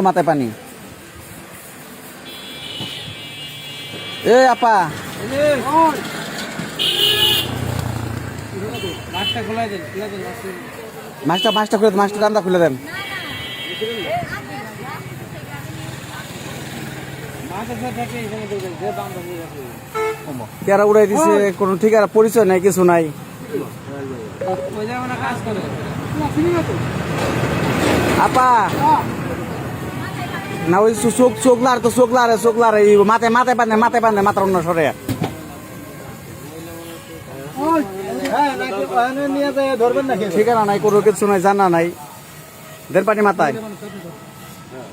মাথায় পানি। এ আপা মাছটা খুলে দেন, মাছটা দামটা খুলে দেন। কেরা উড়াই দিছে, কোনো ঠিকানা পরিচয় নাই, কিছু নাই। আপা না ওই চোখলার এই মাথায় বান্ধে মাথার অন্য সরে ঠিকানা নাই, কোনো কিছু নাই, জানা নাই, দেড় পানি মাথায়।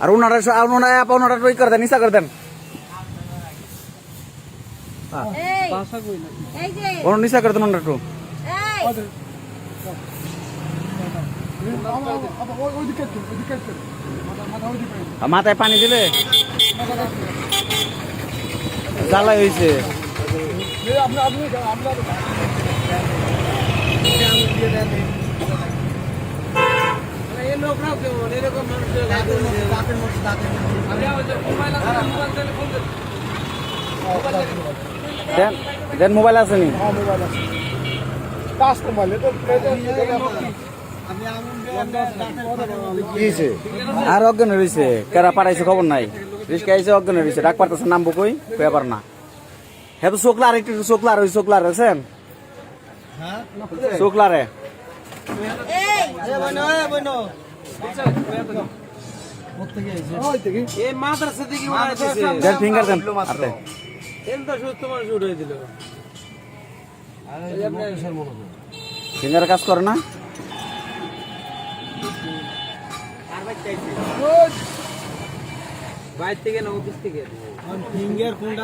আর ওনারা ওই করে দেন, নিশা করে দেন, নিশা করে দেন ওনারা একটু। মাথায় পানি দিলে জ্বালাই হয়েছে। দেন মোবাইল আছে নি? আর অজ্ঞান রয়েছে, কেরা পাঠাইছে খবর নাই, রিস্কা আইসে অজ্ঞান রয়েছে, ডাক পারতেছে নামবো কই ব্যাপার না। হ্যাঁ তো চোখলার একটু চোখলার আছেন চোখলারে ফিঙ্গার দেন। ফিঙ্গার কাজ করে না? বাইরে থেকে না অফিস থেকে ফিঙ্গার কোনটা